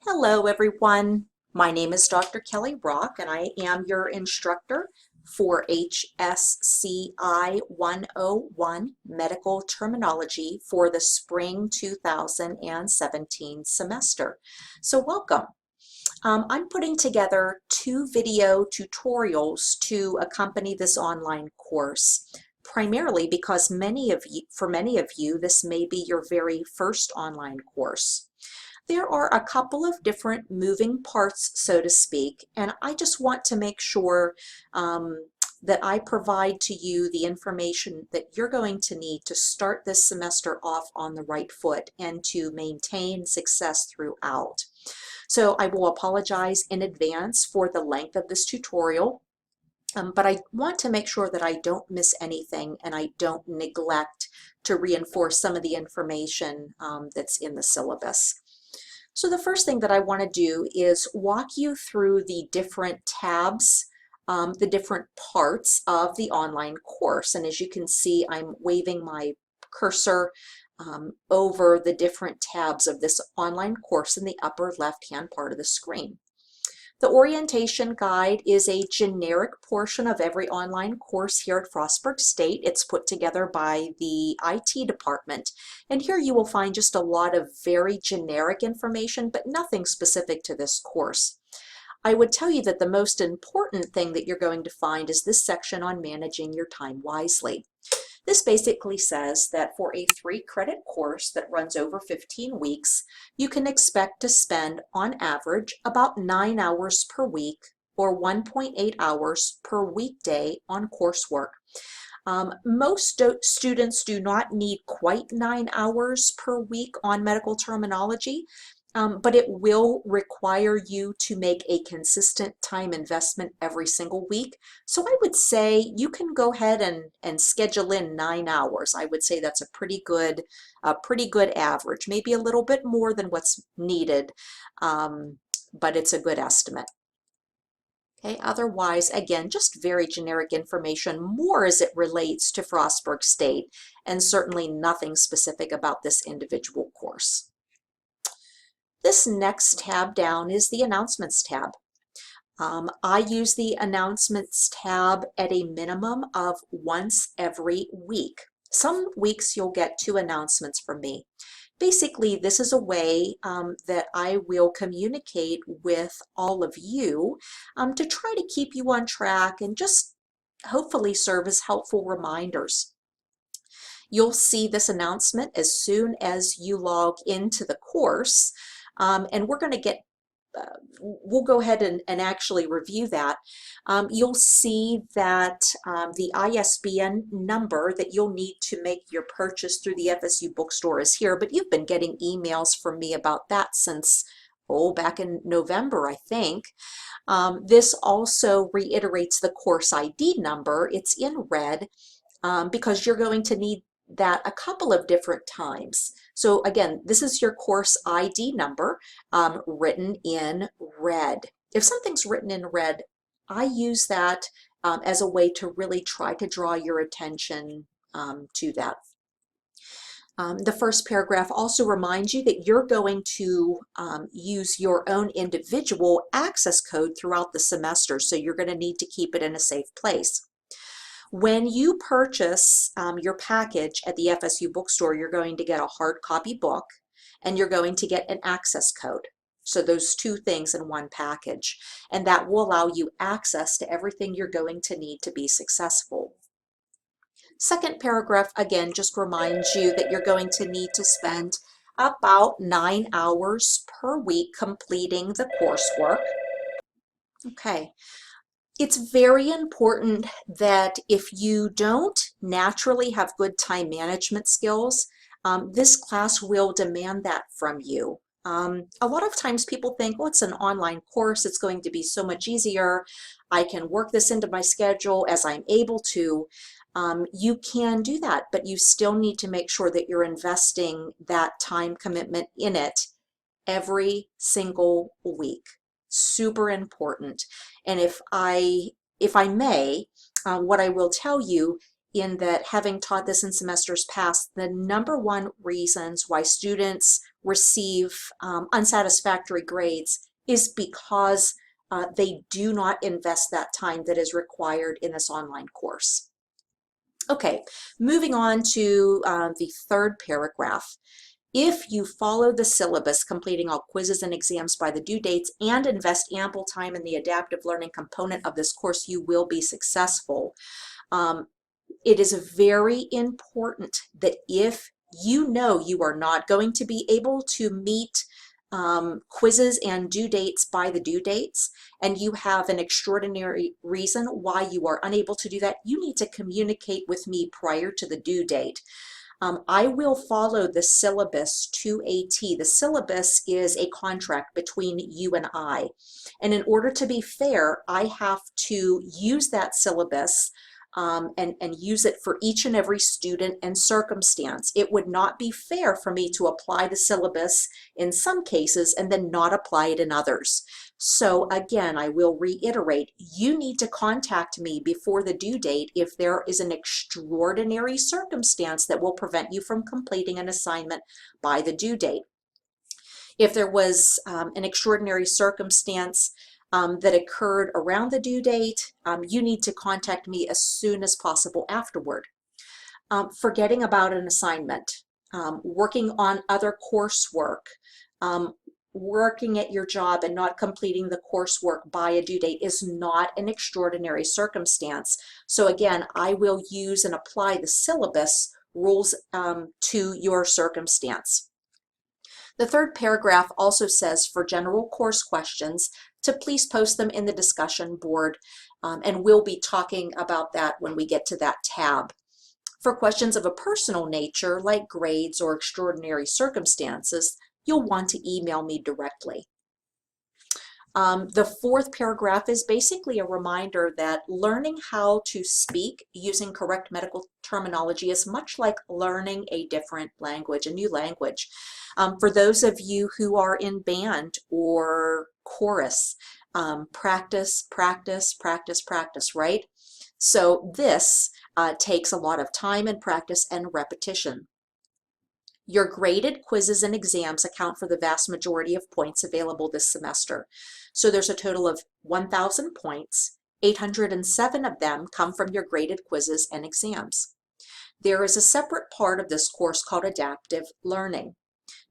Hello everyone, my name is Dr. Kelly Rock and I am your instructor for HSCI 101 Medical Terminology for the Spring 2017 semester. So welcome. I'm putting together two video tutorials to accompany this online course, primarily because for many of you, this may be your very first online course. There are a couple of different moving parts, so to speak, and I just want to make sure that I provide to you the information that you're going to need to start this semester off on the right foot and to maintain success throughout. So I will apologize in advance for the length of this tutorial, but I want to make sure that I don't miss anything and I don't neglect to reinforce some of the information that's in the syllabus. So the first thing that I want to do is walk you through the different tabs, the different parts of the online course. And as you can see, I'm waving my cursor over the different tabs of this online course in the upper left-hand part of the screen. The orientation guide is a generic portion of every online course here at Frostburg State. It's put together by the IT department. And here you will find just a lot of very generic information, but nothing specific to this course. I would tell you that the most important thing that you're going to find is this section on managing your time wisely. This basically says that for a 3-credit course that runs over 15 weeks, you can expect to spend, on average, about 9 hours per week or 1.8 hours per weekday on coursework. Most students do not need quite 9 hours per week on medical terminology, but it will require you to make a consistent time investment every single week. So I would say you can go ahead and schedule in 9 hours. I would say that's a pretty good average, maybe a little bit more than what's needed, but it's a good estimate. Okay, otherwise, again, just very generic information, more as it relates to Frostburg State, and certainly nothing specific about this individual course. This next tab down is the Announcements tab. I use the Announcements tab at a minimum of once every week. Some weeks you'll get 2 announcements from me. Basically, this is a way that I will communicate with all of you to try to keep you on track and just hopefully serve as helpful reminders. You'll see this announcement as soon as you log into the course. And we're going to we'll go ahead and actually review that. You'll see that the ISBN number that you'll need to make your purchase through the FSU bookstore is here, but you've been getting emails from me about that since, back in November, I think. This also reiterates the course ID number. It's in red because you're going to need that a couple of different times. So again, this is your course ID number written in red. If something's written in red, I use that as a way to really try to draw your attention to that. The first paragraph also reminds you that you're going to use your own individual access code throughout the semester, so you're going to need to keep it in a safe place. When you purchase your package at the FSU bookstore, you're going to get a hard copy book and you're going to get an access code. So those 2 things in one package, and that will allow you access to everything you're going to need to be successful. Second paragraph, again, just reminds you that you're going to need to spend about 9 hours per week completing the coursework. Okay. It's very important that if you don't naturally have good time management skills, this class will demand that from you. A lot of times people think, oh, it's an online course, it's going to be so much easier. I can work this into my schedule as I'm able to. You can do that, but you still need to make sure that you're investing that time commitment in it every single week. Super important. And if I may, what I will tell you in that, having taught this in semesters past, the number one reasons why students receive unsatisfactory grades is because they do not invest that time that is required in this online course. Okay, moving on to the third paragraph. If you follow the syllabus, completing all quizzes and exams by the due dates, and invest ample time in the adaptive learning component of this course, you will be successful. It is very important that if you know you are not going to be able to meet quizzes and due dates by the due dates, and you have an extraordinary reason why you are unable to do that, you need to communicate with me prior to the due date. I will follow the syllabus to a T. The syllabus is a contract between you and I. And in order to be fair, I have to use that syllabus and use it for each and every student and circumstance. It would not be fair for me to apply the syllabus in some cases and then not apply it in others. So again, I will reiterate, you need to contact me before the due date if there is an extraordinary circumstance that will prevent you from completing an assignment by the due date. If there was an extraordinary circumstance that occurred around the due date, you need to contact me as soon as possible afterward. Forgetting about an assignment, working on other coursework, working at your job and not completing the coursework by a due date is not an extraordinary circumstance. So again, I will use and apply the syllabus rules to your circumstance. The third paragraph also says for general course questions to please post them in the discussion board, and we'll be talking about that when we get to that tab. For questions of a personal nature, like grades or extraordinary circumstances, you'll want to email me directly. The fourth paragraph is basically a reminder that learning how to speak using correct medical terminology is much like learning a different language, a new language. For those of you who are in band or chorus, practice, practice, practice, practice, right? So this takes a lot of time and practice and repetition. Your graded quizzes and exams account for the vast majority of points available this semester. So there's a total of 1,000 points. 807 of them come from your graded quizzes and exams. There is a separate part of this course called adaptive learning.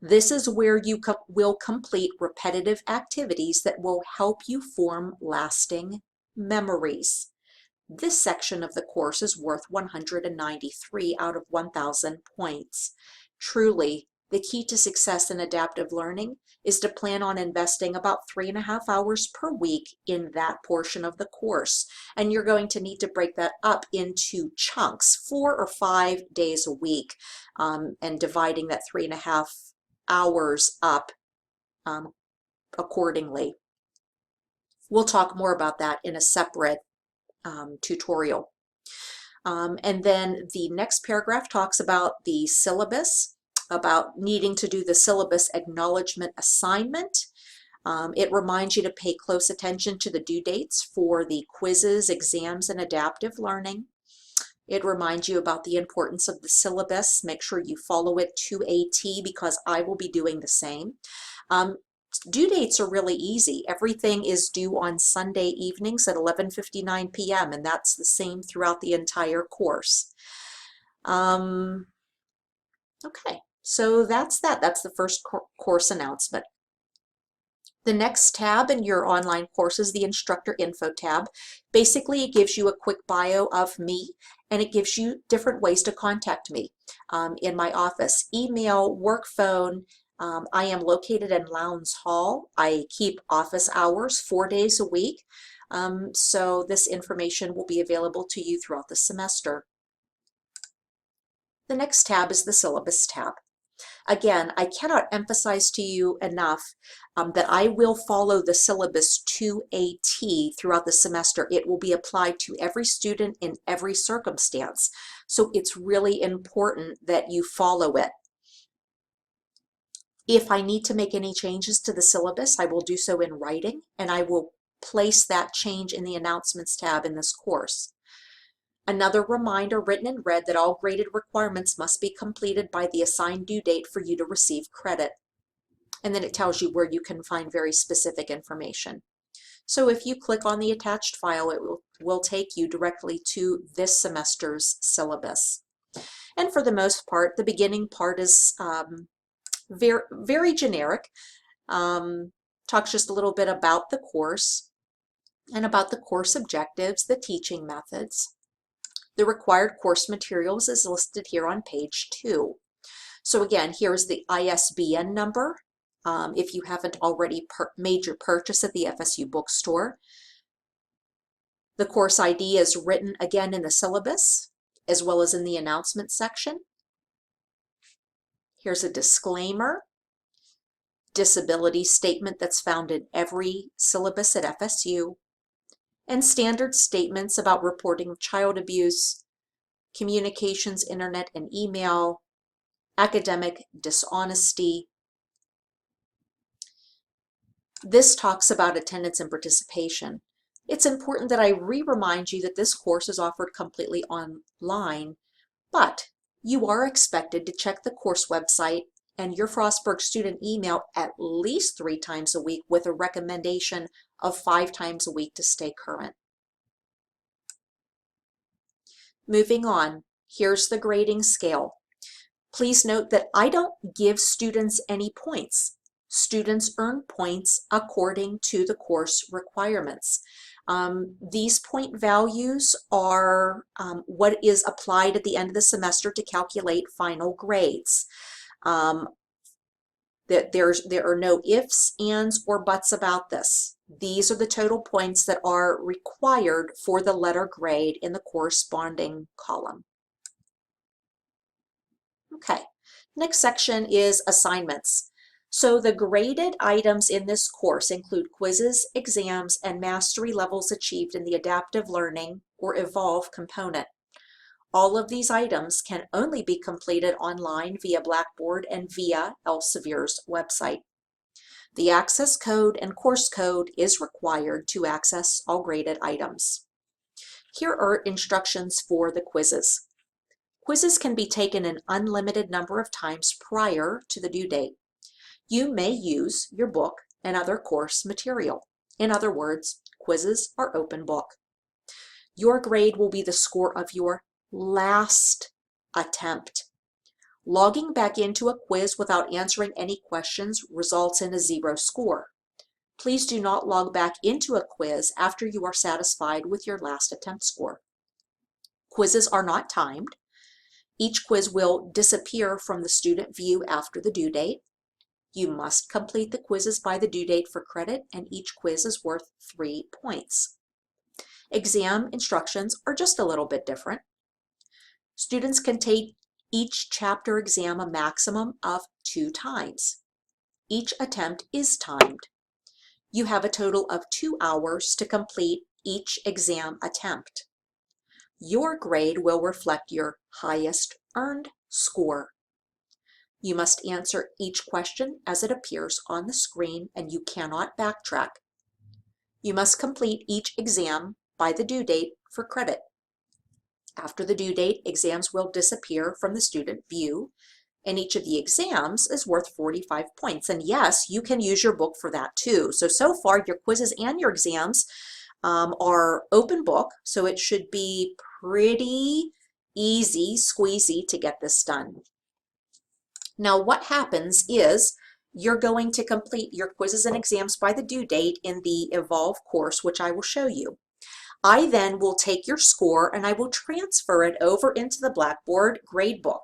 This is where you will complete repetitive activities that will help you form lasting memories. This section of the course is worth 193 out of 1,000 points. Truly, the key to success in adaptive learning is to plan on investing about 3.5 hours per week in that portion of the course. And you're going to need to break that up into chunks, 4 or 5 days a week, and dividing that 3.5 hours up accordingly. We'll talk more about that in a separate tutorial. And then the next paragraph talks about the syllabus, about needing to do the syllabus acknowledgement assignment. It reminds you to pay close attention to the due dates for the quizzes, exams, and adaptive learning. It reminds you about the importance of the syllabus. Make sure you follow it to a T because I will be doing the same. Due dates are really easy. Everything is due on Sunday evenings at 11:59 p.m. and that's the same throughout the entire course. Okay, so that's that. That's the first course announcement. The next tab in your online course is the Instructor Info tab. Basically, it gives you a quick bio of me and it gives you different ways to contact me in my office. Email, work phone. I am located in Lowndes Hall. I keep office hours 4 days a week, so this information will be available to you throughout the semester. The next tab is the Syllabus tab. Again, I cannot emphasize to you enough that I will follow the syllabus to a T throughout the semester. It will be applied to every student in every circumstance, so it's really important that you follow it. If I need to make any changes to the syllabus, I will do so in writing, and I will place that change in the Announcements tab in this course. Another reminder written in red that all graded requirements must be completed by the assigned due date for you to receive credit. And then it tells you where you can find very specific information. So if you click on the attached file, it will take you directly to this semester's syllabus. And for the most part, the beginning part is very generic. Talks just a little bit about the course and about the course objectives, the teaching methods. The required course materials is listed here on page 2. So again, here's the ISBN number if you haven't already made your purchase at the FSU bookstore. The course ID is written again in the syllabus as well as in the announcement section. Here's a disclaimer, disability statement that's found in every syllabus at FSU, and standard statements about reporting of child abuse, communications, internet and email, academic dishonesty. This talks about attendance and participation. It's important that I remind you that this course is offered completely online, but you are expected to check the course website and your Frostburg student email at least 3 times a week with a recommendation of 5 times a week to stay current. Moving on, here's the grading scale. Please note that I don't give students any points. Students earn points according to the course requirements. These point values are what is applied at the end of the semester to calculate final grades. There are no ifs, ands, or buts about this. These are the total points that are required for the letter grade in the corresponding column. Okay, next section is assignments. So the graded items in this course include quizzes, exams, and mastery levels achieved in the adaptive learning or EVOLVE component. All of these items can only be completed online via Blackboard and via Elsevier's website. The access code and course code is required to access all graded items. Here are instructions for the quizzes. Quizzes can be taken an unlimited number of times prior to the due date. You may use your book and other course material. In other words, quizzes are open book. Your grade will be the score of your last attempt. Logging back into a quiz without answering any questions results in a 0 score. Please do not log back into a quiz after you are satisfied with your last attempt score. Quizzes are not timed. Each quiz will disappear from the student view after the due date. You must complete the quizzes by the due date for credit, and each quiz is worth 3 points. Exam instructions are just a little bit different. Students can take each chapter exam a maximum of 2 times. Each attempt is timed. You have a total of 2 hours to complete each exam attempt. Your grade will reflect your highest earned score. You must answer each question as it appears on the screen, and you cannot backtrack. You must complete each exam by the due date for credit. After the due date, exams will disappear from the student view, and each of the exams is worth 45 points. And yes, you can use your book for that too. So far, your quizzes and your exams are open book, so it should be pretty easy, squeezy to get this done. Now, what happens is you're going to complete your quizzes and exams by the due date in the EVOLVE course, which I will show you. I then will take your score and I will transfer it over into the Blackboard gradebook.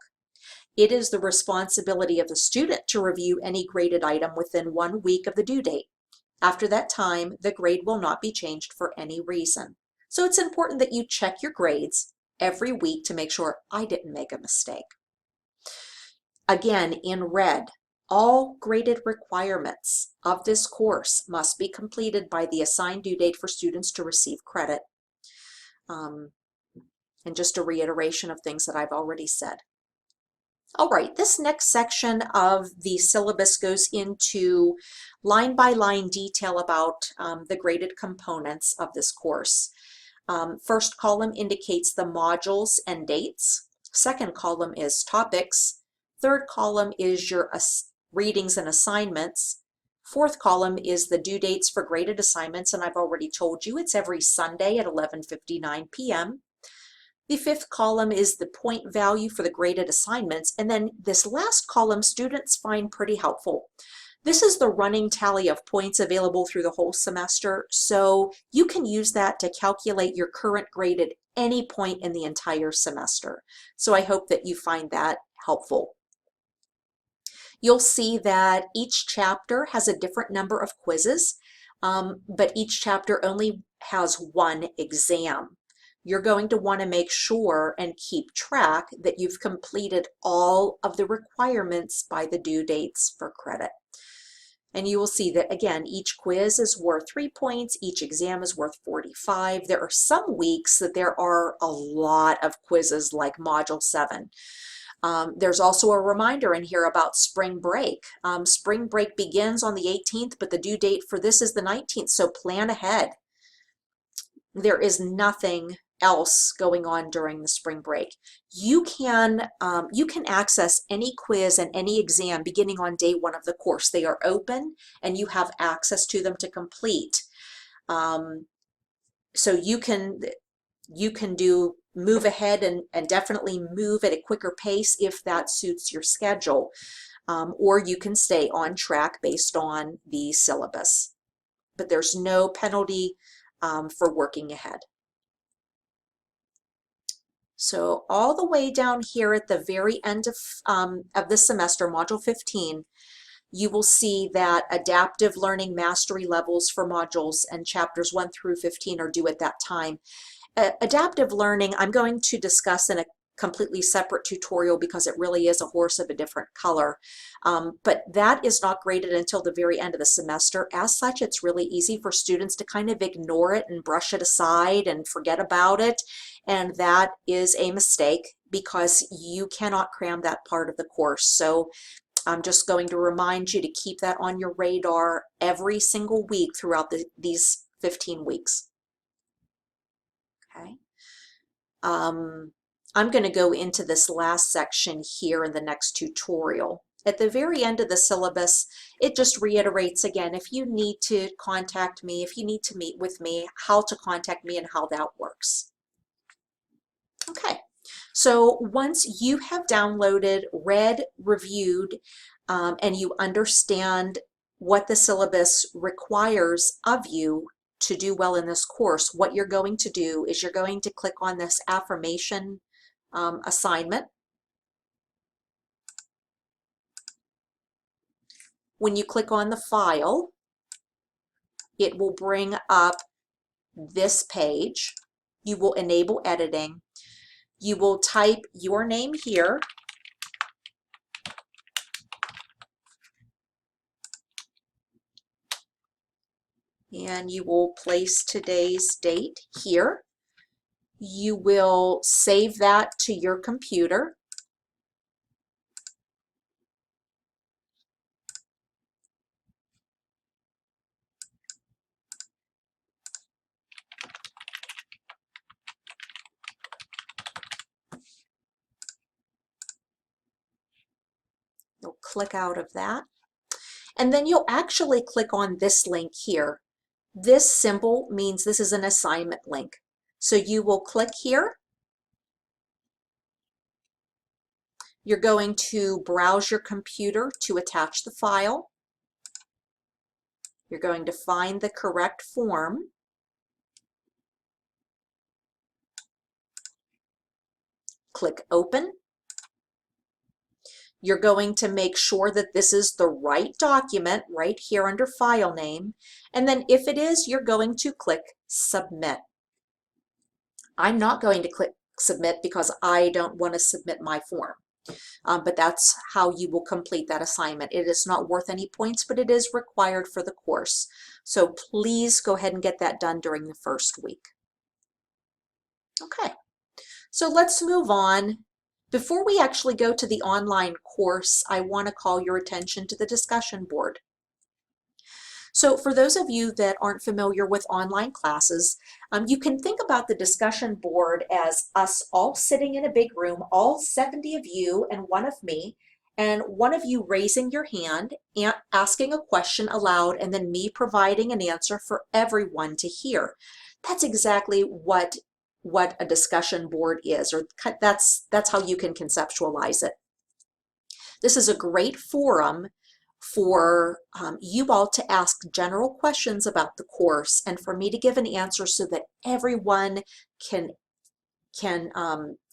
It is the responsibility of the student to review any graded item within 1 week of the due date. After that time, the grade will not be changed for any reason. So it's important that you check your grades every week to make sure I didn't make a mistake. Again, in red, all graded requirements of this course must be completed by the assigned due date for students to receive credit. And just a reiteration of things that I've already said. All right, this next section of the syllabus goes into line-by-line detail about the graded components of this course. First column indicates the modules and dates. Second column is topics. Third column is your readings and assignments. Fourth column is the due dates for graded assignments, and I've already told you it's every Sunday at 11:59 p.m. The fifth column is the point value for the graded assignments, and then this last column students find pretty helpful. This is the running tally of points available through the whole semester, so you can use that to calculate your current grade at any point in the entire semester. So I hope that you find that helpful. You'll see that each chapter has a different number of quizzes, but each chapter only has one exam. You're going to want to make sure and keep track that you've completed all of the requirements by the due dates for credit. And you will see that, again, each quiz is worth 3 points, each exam is worth 45. There are some weeks that there are a lot of quizzes, like Module 7. There's also a reminder in here about spring break. Spring break begins on the 18th, but the due date for this is the 19th, so plan ahead. There is nothing else going on during the spring break. You can access any quiz and any exam beginning on day 1 of the course. They are open and you have access to them to complete. So you can move ahead and definitely move at a quicker pace if that suits your schedule, or you can stay on track based on the syllabus. But there's no penalty for working ahead. So all the way down here at the very end of the semester, Module 15, you will see that adaptive learning mastery levels for modules and chapters 1 through 15 are due at that time. Adaptive learning, I'm going to discuss in a completely separate tutorial because it really is a horse of a different color. But that is not graded until the very end of the semester. As such, it's really easy for students to kind of ignore it and brush it aside and forget about it. And that is a mistake because you cannot cram that part of the course. So I'm just going to remind you to keep that on your radar every single week throughout these 15 weeks. Okay. I'm going to go into this last section here in the next tutorial. At the very end of the syllabus, it just reiterates again, if you need to contact me, if you need to meet with me, how to contact me and how that works. Okay, so once you have downloaded, read, reviewed, and you understand what the syllabus requires of you to do well in this course, what you're going to do is you're going to click on this affirmation assignment. When you click on the file, it will bring up this page. You will enable editing. You will type your name here. And you will place today's date here. You will save that to your computer. You'll click out of that. And then you'll actually click on this link here. This symbol means this is an assignment link. So you will click here. You're going to browse your computer to attach the file. You're going to find the correct form. Click Open. You're going to make sure that this is the right document right here under File Name. And then if it is, you're going to click Submit. I'm not going to click Submit because I don't want to submit my form. But that's how you will complete that assignment. It is not worth any points, but it is required for the course. So please go ahead and get that done during the first week. Okay, so let's move on. Before we actually go to the online course, I want to call your attention to the discussion board. So for those of you that aren't familiar with online classes, you can think about the discussion board as us all sitting in a big room, all 70 of you and one of me, and one of you raising your hand and asking a question aloud, and then me providing an answer for everyone to hear. That's exactly what a discussion board is, or that's how you can conceptualize it. This is a great forum for you all to ask general questions about the course and for me to give an answer so that everyone can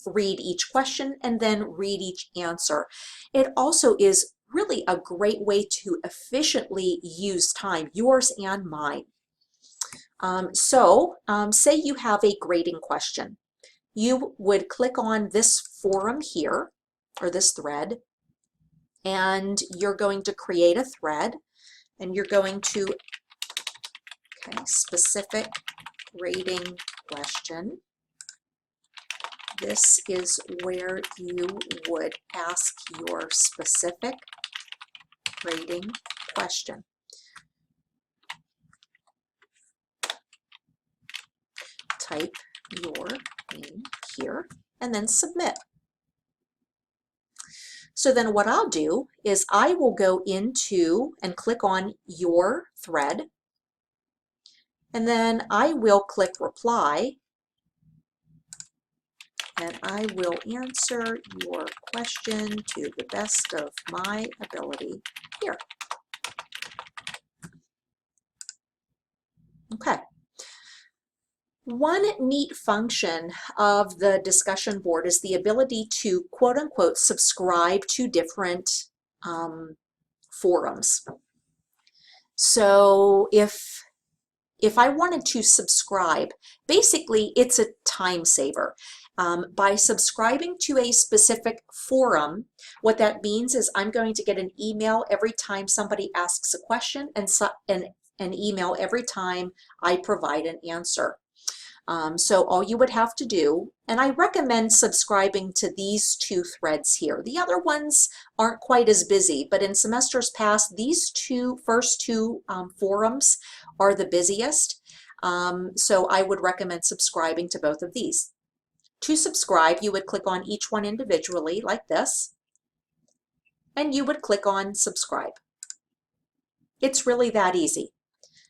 read each question and then read each answer. It also is really a great way to efficiently use time, yours and mine. Say you have a grading question. You would click on this forum here, or this thread, and you're going to create a thread, and you're going to, specific grading question. This is where you would ask your specific grading question. Type your name here and then submit. So then what I'll do is I will go into and click on your thread, and then I will click reply, and I will answer your question to the best of my ability here. Okay. One neat function of the discussion board is the ability to quote unquote subscribe to different forums. So if I wanted to subscribe, basically it's a time saver. By subscribing to a specific forum, what that means is I'm going to get an email every time somebody asks a question, and an email every time I provide an answer. So all you would have to do, and I recommend subscribing to these two threads here. The other ones aren't quite as busy, but in semesters past, these first two forums are the busiest. So I would recommend subscribing to both of these. To subscribe, you would click on each one individually like this, and you would click on subscribe. It's really that easy.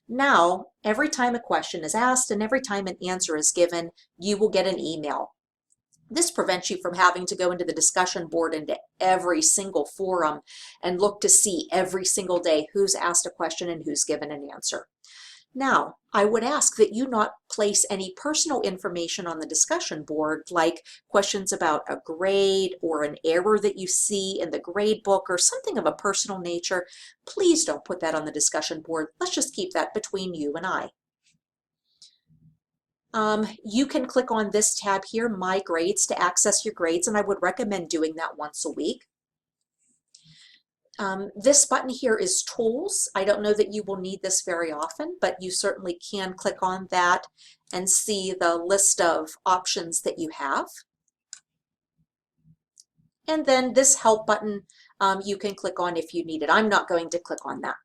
Now, every time a question is asked and every time an answer is given, you will get an email. This prevents you from having to go into the discussion board into every single forum and look to see every single day who's asked a question and who's given an answer. Now, I would ask that you not place any personal information on the discussion board, like questions about a grade or an error that you see in the grade book or something of a personal nature. Please don't put that on the discussion board. Let's just keep that between you and I. You can click on this tab here, My Grades, to access your grades, and I would recommend doing that once a week. This button here is Tools. I don't know that you will need this very often, but you certainly can click on that and see the list of options that you have. And then this Help button you can click on if you need it. I'm not going to click on that.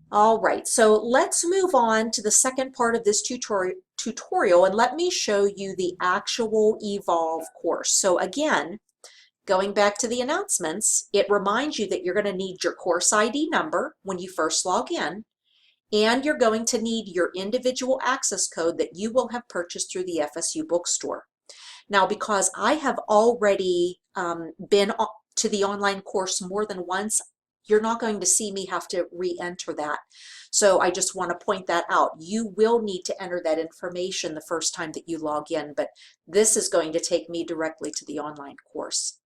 All right, so let's move on to the second part of this tutorial, and let me show you the actual Evolve course. So again, going back to the announcements, it reminds you that you're going to need your course ID number when you first log in, and you're going to need your individual access code that you will have purchased through the FSU bookstore. Now, because I have already been to the online course more than once, you're not going to see me have to re-enter that. So I just want to point that out. You will need to enter that information the first time that you log in, but this is going to take me directly to the online course.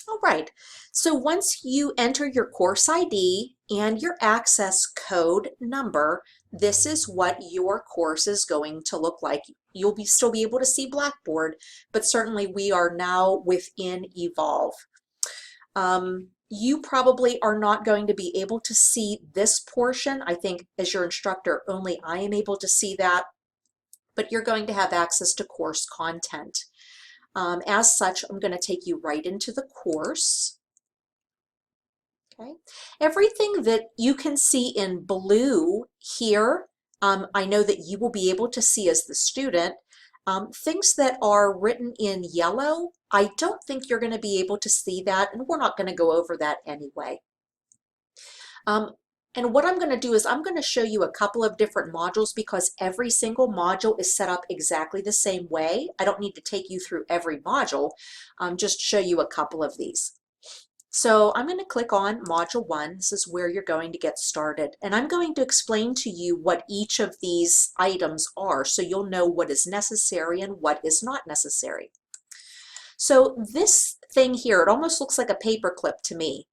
All right, so once you enter your course ID and your access code number, this is what your course is going to look like. You'll still be able to see Blackboard, but certainly we are now within Evolve. You probably are not going to be able to see this portion. I think as your instructor, only I am able to see that, but you're going to have access to course content. As such, I'm going to take you right into the course. Okay, everything that you can see in blue here, I know that you will be able to see as the student. Things that are written in yellow, I don't think you're going to be able to see that, and we're not going to go over that anyway. And what I'm going to do is I'm going to show you a couple of different modules because every single module is set up exactly the same way. I don't need to take you through every module, just show you a couple of these. So I'm going to click on Module 1. This is where you're going to get started. And I'm going to explain to you what each of these items are so you'll know what is necessary and what is not necessary. So this thing here, it almost looks like a paper clip to me.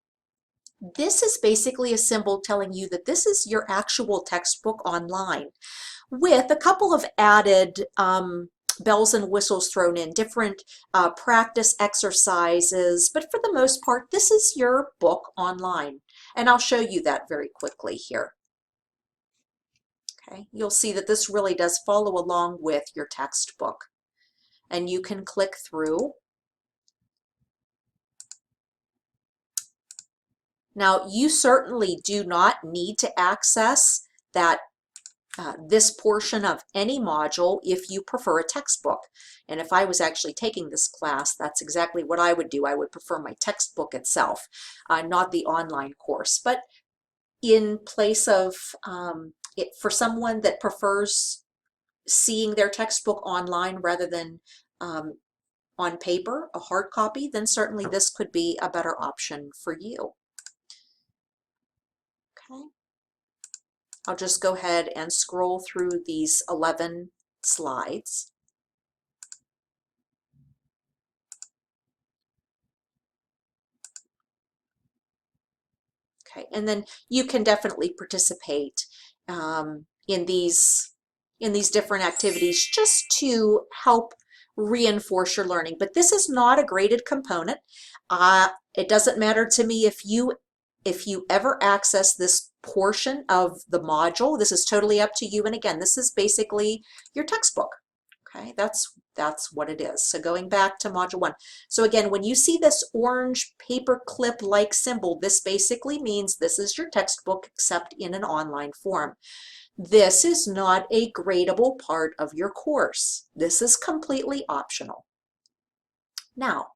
This is basically a symbol telling you that this is your actual textbook online with a couple of added bells and whistles thrown in, different practice exercises, but for the most part, this is your book online. And I'll show you that very quickly here. Okay, you'll see that this really does follow along with your textbook. And you can click through. Now, you certainly do not need to access that this portion of any module if you prefer a textbook. And if I was actually taking this class, that's exactly what I would do. I would prefer my textbook itself, not the online course. But in place of, for someone that prefers seeing their textbook online rather than on paper, a hard copy, then certainly this could be a better option for you. Okay. I'll just go ahead and scroll through these 11 slides. Okay, and then you can definitely participate in these different activities just to help reinforce your learning. But this is not a graded component. It doesn't matter to me if you ever access this portion of the module. This is totally up to you. And again, this is basically your textbook. Okay, that's what it is. So going back to Module 1. So again, when you see this orange paper clip-like symbol, this basically means this is your textbook except in an online form. This is not a gradable part of your course. This is completely optional. Now,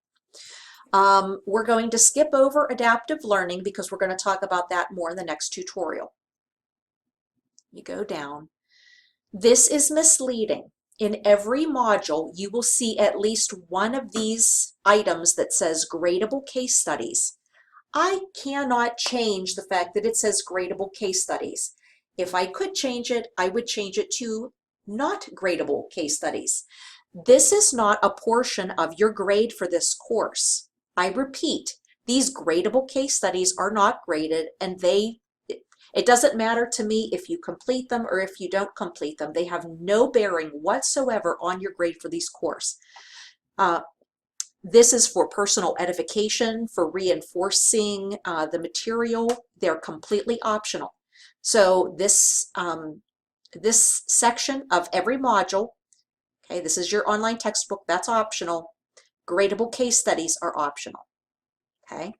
we're going to skip over adaptive learning because we're going to talk about that more in the next tutorial. You go down. This is misleading. In every module, you will see at least one of these items that says gradable case studies. I cannot change the fact that it says gradable case studies. If I could change it, I would change it to not gradable case studies. This is not a portion of your grade for this course. I repeat, these gradable case studies are not graded, and it doesn't matter to me if you complete them or if you don't complete them. They have no bearing whatsoever on your grade for these course. This is for personal edification, for reinforcing the material. They're completely optional. So this, this section of every module, okay, this is your online textbook, that's optional. Gradable case studies are optional, okay?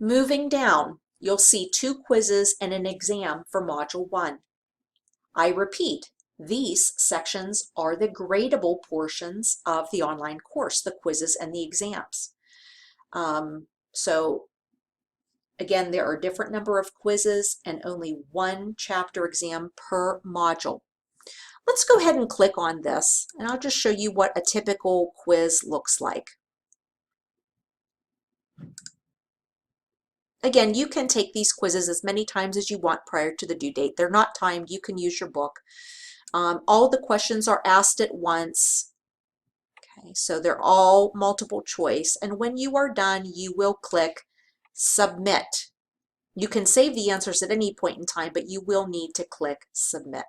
Moving down, you'll see 2 quizzes and an exam for Module 1. I repeat, these sections are the gradable portions of the online course, the quizzes and the exams. So again, there are a different number of quizzes and only 1 chapter exam per module. Let's go ahead and click on this, and I'll just show you what a typical quiz looks like. Again, you can take these quizzes as many times as you want prior to the due date. They're not timed. You can use your book. All the questions are asked at once. Okay, so they're all multiple choice. And when you are done, you will click Submit. You can save the answers at any point in time, but you will need to click Submit.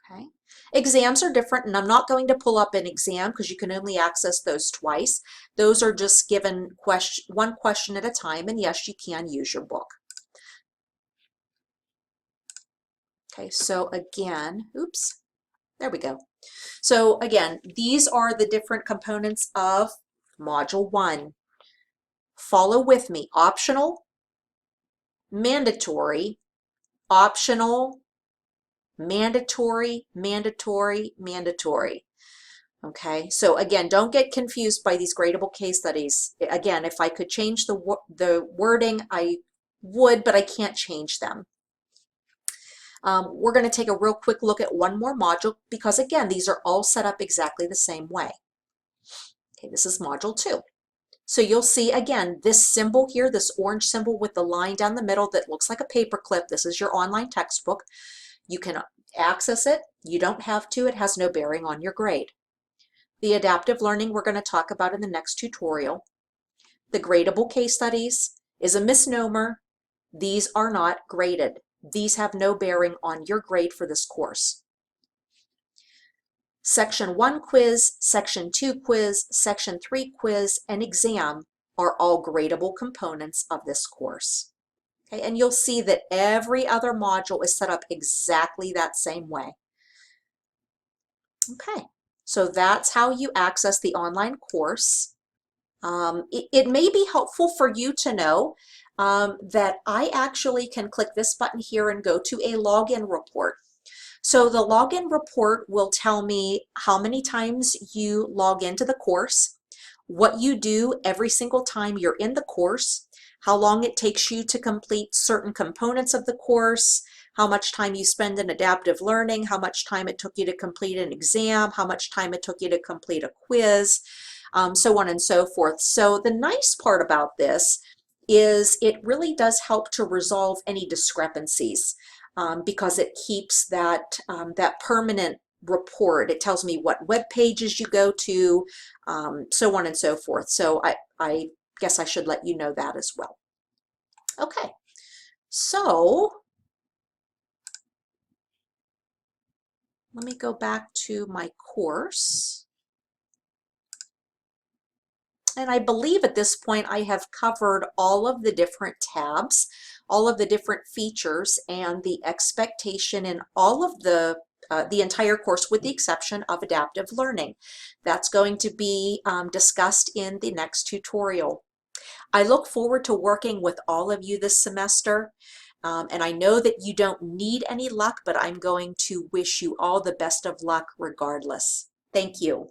Okay. Exams are different, and I'm not going to pull up an exam because you can only access those twice. Those are just given one question at a time, and yes, you can use your book. Okay, so again, oops, there we go. So again, these are the different components of Module 1. Follow with me. Optional, mandatory, optional, mandatory, mandatory, mandatory. Okay, so again, don't get confused by these gradable case studies. Again, if I could change the wording, I would, but I can't change them. We're going to take a real quick look at one more module because again, these are all set up exactly the same way. Okay, this is module 2. So you'll see again, this symbol here, this orange symbol with the line down the middle that looks like a paper clip. This is your online textbook. You can access it. You don't have to. It has no bearing on your grade. The adaptive learning we're going to talk about in the next tutorial. The gradable case studies is a misnomer. These are not graded. These have no bearing on your grade for this course. Section 1 quiz, Section 2 quiz, Section 3 quiz, and exam are all gradable components of this course. Okay, and you'll see that every other module is set up exactly that same way. Okay, so that's how you access the online course. It may be helpful for you to know that I actually can click this button here and go to a login report. So the login report will tell me how many times you log into the course, what you do every single time you're in the course, how long it takes you to complete certain components of the course, how much time you spend in adaptive learning, how much time it took you to complete an exam, how much time it took you to complete a quiz, so on and so forth. So the nice part about this is it really does help to resolve any discrepancies. Because it keeps that, that permanent report. It tells me what web pages you go to, so on and so forth. So I guess I should let you know that as well. Okay, so let me go back to my course. And I believe at this point I have covered all of the different tabs, all of the different features, and the expectation in all of the entire course with the exception of adaptive learning. That's going to be discussed in the next tutorial. I look forward to working with all of you this semester. And I know that you don't need any luck, but I'm going to wish you all the best of luck regardless. Thank you.